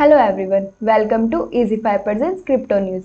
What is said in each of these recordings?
Hello everyone, welcome to Easy5 presents crypto news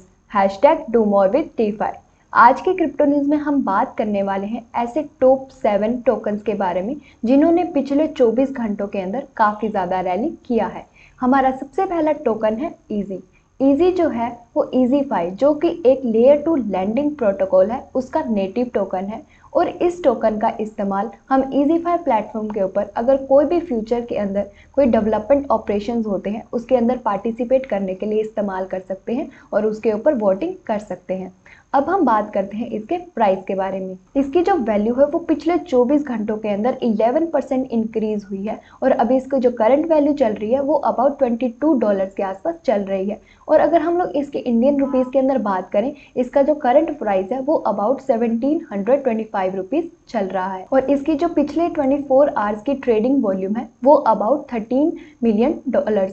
#DoMoreWithTFi। आज के crypto news में हम बात करने वाले हैं ऐसे टॉप 7 टोकन्स के बारे में जिन्होंने पिछले 24 घंटों के अंदर काफ़ी ज़्यादा रैली किया है। हमारा सबसे पहला टोकन है ईजी। ईजी जो है वो EasyFi जो कि एक लेयर 2 लैंडिंग प्रोटोकॉल है, उसका नेटिव टोकन है और इस टोकन का इस्तेमाल हम EasyFi प्लेटफॉर्म के ऊपर अगर कोई भी फ्यूचर के अंदर कोई डेवलपमेंट ऑपरेशंस होते हैं उसके अंदर पार्टिसिपेट करने के लिए इस्तेमाल कर सकते हैं और उसके ऊपर वोटिंग कर सकते हैं। अब हम बात करते हैं इसके प्राइस के बारे में। इसकी जो वैल्यू है वो पिछले 24 घंटों के अंदर 11% इंक्रीज हुई है और अभी इसको जो करंट वैल्यू चल रही है वो अबाउट $22 के आसपास चल रही है। और अगर हम लोग इसके इंडियन रुपीस के अंदर बात करें, इसका जो करंट प्राइस है वो अबाउट 1725 रुपीज चल रहा है और इसकी जो पिछले 24 आवर्स की ट्रेडिंग वॉल्यूम है वो अबाउट $13 मिलियन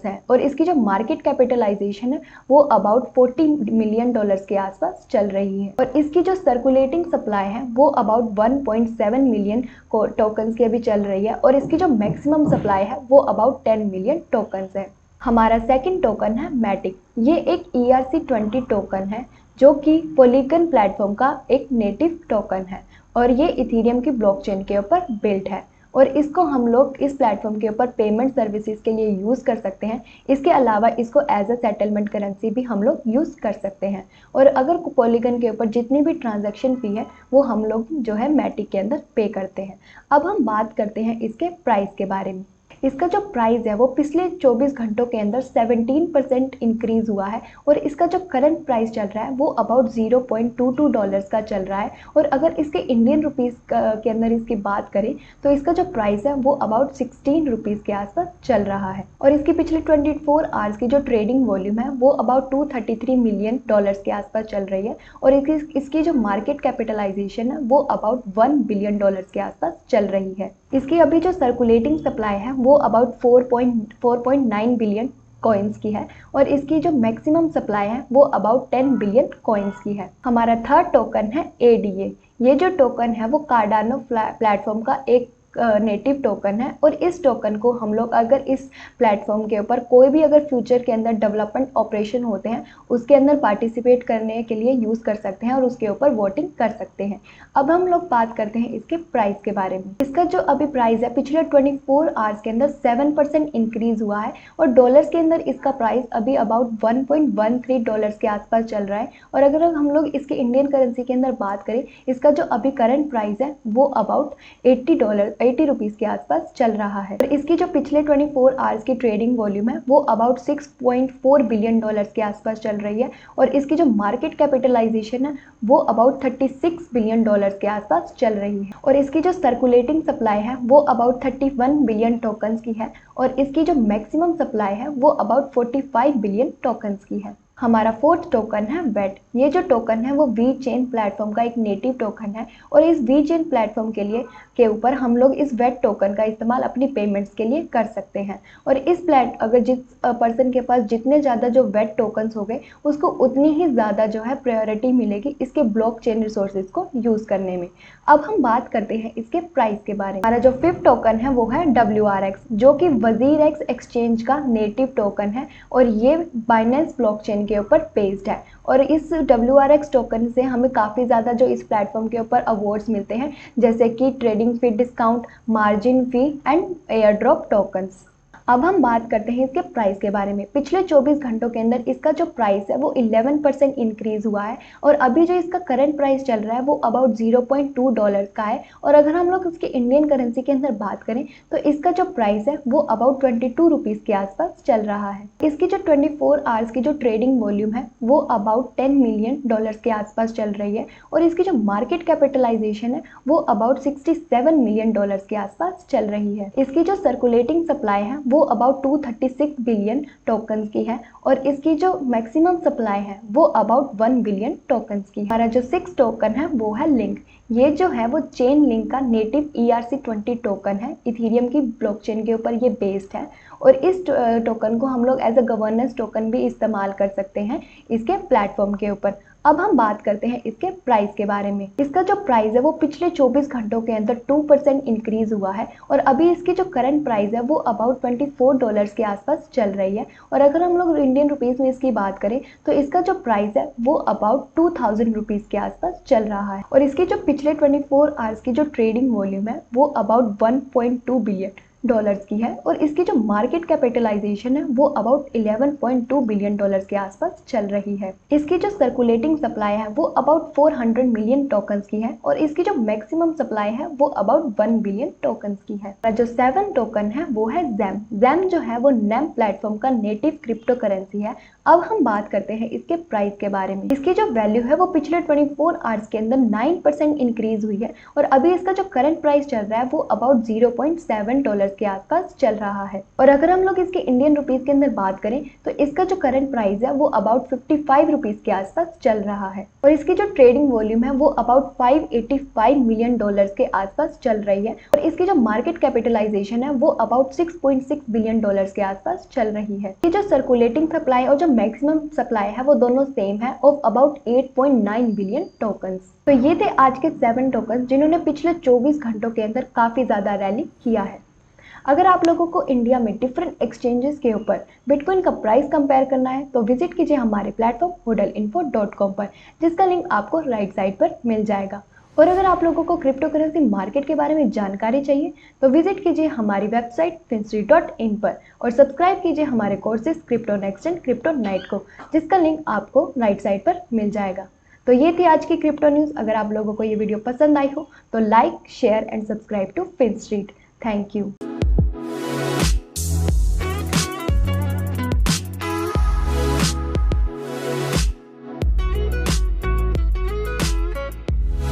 है और इसकी जो मार्केट कैपिटलाइजेशन है वो अबाउट $40 मिलियन के आसपास चल रही है और इसकी जो सर्कुलेटिंग सप्लाई है वो अबाउट 1.7 मिलियन टोकन्स की अभी चल रही है और इसकी जो मैक्सिमम सप्लाई है वो अबाउट 10 मिलियन टोकन्स है। हमारा सेकंड टोकन है मैटिक। ये एक ERC20 टोकन है जो कि पॉलीगन प्लेटफॉर्म का एक नेटिव टोकन है और ये इथेरियम की ब्लॉकचेन के ऊपर बिल्ट है और इसको हम लोग इस प्लेटफॉर्म के ऊपर पेमेंट सर्विसेज के लिए यूज़ कर सकते हैं। इसके अलावा इसको एज अ सेटलमेंट करेंसी भी हम लोग यूज़ कर सकते हैं और अगर पॉलीगन के ऊपर जितनी भी ट्रांजैक्शन फी है वो हम लोग जो है मैटिक के अंदर पे करते हैं। अब हम बात करते हैं इसके प्राइस के बारे में। इसका जो प्राइस है वो पिछले 24 घंटों के अंदर 17% इंक्रीज हुआ है और इसका जो करंट प्राइस चल रहा है वो अबाउट $0.22 का चल रहा है और अगर इसके इंडियन रुपीस के अंदर इसकी बात करें तो इसका जो प्राइस है वो अबाउट 16 रुपीस के आसपास चल रहा है और इसकी पिछले 24 आवर्स की जो ट्रेडिंग वॉल्यूम है वो अबाउट $233 मिलियन के आसपास चल रही है और इसकी जो मार्केट कैपिटलाइजेशन है वो अबाउट $1 बिलियन के आसपास चल रही है। इसकी अभी जो सर्कुलेटिंग सप्लाई है वो अबाउट 4.9 बिलियन कॉइन्स की है और इसकी जो मैक्सिमम सप्लाई है वो अबाउट 10 बिलियन कॉइन्स की है। हमारा थर्ड टोकन है ADA। ये जो टोकन है वो कार्डानो प्लेटफॉर्म का एक नेटिव टोकन है और इस टोकन को हम लोग अगर इस प्लेटफॉर्म के ऊपर कोई भी अगर फ्यूचर के अंदर डेवलपमेंट ऑपरेशन होते हैं उसके अंदर पार्टिसिपेट करने के लिए यूज़ कर सकते हैं और उसके ऊपर वोटिंग कर सकते हैं। अब हम लोग बात करते हैं इसके प्राइस के बारे में। इसका जो अभी प्राइस है पिछले 24 आवर्स के अंदर 7% इंक्रीज हुआ है और डॉलर्स के अंदर इसका प्राइस अभी अबाउट $1.13 के आसपास चल रहा है और अगर हम लोग इसके इंडियन करेंसी के अंदर बात करें, इसका जो अभी करंट प्राइस है वो अबाउट $80 रुपीस के आसपास चल रहा है और इसकी जो पिछले 24 आवर्स की ट्रेडिंग वॉल्यूम है वो अबाउट $6.4 बिलियन के आसपास चल रही है और इसकी जो मार्केट कैपिटलाइजेशन है वो अबाउट $36 बिलियन के आसपास चल रही है और इसकी जो सर्कुलेटिंग सप्लाई है वो अबाउट 31 बिलियन टोकन्स की है और इसकी जो मैक्सिमम सप्लाई है वो अबाउट 45 बिलियन टोकन्स की है। हमारा फोर्थ टोकन है वेट। ये जो टोकन है वो वी चेन प्लेटफॉर्म का एक नेटिव टोकन है और इस वी चेन प्लेटफॉर्म के ऊपर हम लोग इस वेट टोकन का इस्तेमाल अपनी पेमेंट्स के लिए कर सकते हैं और अगर जिस पर्सन के पास जितने ज़्यादा जो वेट टोकन्स हो गए उसको उतनी ही ज़्यादा जो है प्रायोरिटी मिलेगी इसके ब्लॉक चेन रिसोर्सेज को यूज़ करने में। अब हम बात करते हैं इसके प्राइस के बारे में। हमारा जो फिफ्थ टोकन है वो है WRX जो कि WZIRX एक्सचेंज का नेटिव टोकन है और ये बाइनेंस ब्लॉकचेन के ऊपर बेस्ड है और इस WRX टोकन से हमें काफ़ी ज़्यादा जो इस प्लेटफॉर्म के ऊपर अवार्ड्स मिलते हैं जैसे कि trading fee discount, margin fee and air drop tokens. अब हम बात करते हैं इसके प्राइस के बारे में। पिछले 24 घंटों के अंदर इसका जो प्राइस है वो 11% इंक्रीज हुआ है और अभी जो इसका करंट प्राइस चल रहा है वो अबाउट $0.2 का है और अगर हम लोग उसके इंडियन करेंसी के अंदर बात करें तो इसका जो प्राइस है वो अबाउट 22 रुपीज़ के आसपास चल रहा है। इसकी जो 24 आवर्स की जो ट्रेडिंग वॉल्यूम है वो अबाउट $10 मिलियन के आसपास चल रही है और इसकी जो मार्केट कैपिटलाइजेशन है वो अबाउट $67 मिलियन के आसपास चल रही है। इसकी जो सर्कुलेटिंग सप्लाई है वो अबाउट 236 बिलियन टोकन्स की है और इसकी जो मैक्सिमम सप्लाई है वो अबाउट 1 बिलियन टोकन्स की है। हमारा जो 6 टोकन है वो है लिंक। ये जो है वो चेन लिंक का नेटिव ERC20 टोकन है, इथेरियम की ब्लॉकचेन के ऊपर ये बेस्ड है और इस टोकन को हम लोग एज अ गवर्नेंस टोकन भी इस्तेमाल कर सकते हैं इसके प्लेटफॉर्म के ऊपर। अब हम बात करते हैं इसके प्राइस के बारे में। इसका जो प्राइस है वो पिछले 24 घंटों के अंदर 2% इंक्रीज हुआ है और अभी इसकी जो करंट प्राइस है वो अबाउट $24 के आसपास चल रही है। और अगर हम लोग इंडियन रुपीस में इसकी बात करें तो इसका जो प्राइस है वो अबाउट 2000 रुपीज के आसपास चल रहा है। और इसकी जो पिछले 24 आवर्स की जो ट्रेडिंग वॉल्यूम है वो अबाउट $1.2 बिलियन की है और इसकी जो मार्केट कैपिटलाइजेशन है वो अबाउट $11.2 बिलियन के आसपास चल रही है। इसकी जो सर्कुलेटिंग सप्लाई है वो अबाउट 400 मिलियन टोकन्स की है और इसकी जो मैक्सिमम सप्लाई है वो अबाउट 1 बिलियन टोकन्स की है। जो 7 टोकन है वो है जैम। जैम जो है वो नेम प्लेटफॉर्म का नेटिव क्रिप्टो करेंसी है। अब हम बात करते हैं इसके प्राइस के बारे में। इसकी जो वैल्यू है वो पिछले 24 आवर्स के अंदर 9% इंक्रीज हुई है और अभी इसका जो करंट प्राइस चल रहा है वो अबाउट $0.7 के आसपास चल रहा है। और अगर हम लोग इसके इंडियन रुपीस के अंदर बात करें तो इसका जो करंट प्राइस है वो अबाउट 55 रुपीज के आसपास चल रहा है और इसकी जो ट्रेडिंग वॉल्यूम है वो अबाउट $585 मिलियन के आसपास चल रही है और इसकी जो मार्केट कैपिटलाइजेशन है वो अबाउट $6.6 बिलियन के आसपास चल रही है। ये जो सर्कुलेटिंग सप्लाई और जो मैक्सिमम सप्लाई है वो दोनों सेम है ऑफ अबाउट 8.9 बिलियन टोकन्स। तो ये थे आज के 7 टोकन्स जिन्होंने पिछले 24 घंटों के अंदर काफी ज्यादा रैली किया है। अगर आप लोगों को इंडिया में डिफरेंट एक्सचेंजेस के ऊपर बिटकॉइन का प्राइस कंपेयर करना है तो विजिट कीजिए हमारे प्लेटफॉर्म hodelinfo.com पर, जिसका लिंक आपको राइट साइड पर मिल जाएगा। और अगर आप लोगों को क्रिप्टो करेंसी मार्केट के बारे में जानकारी चाहिए तो विजिट कीजिए हमारी वेबसाइट finstreet.in पर और सब्सक्राइब कीजिए हमारे courses crypto next and crypto night को, जिसका लिंक आपको राइट साइड पर मिल जाएगा। तो ये थी आज की क्रिप्टो न्यूज़। अगर आप लोगों को ये वीडियो पसंद आई हो तो like, share and subscribe to Finstreet. Thank you.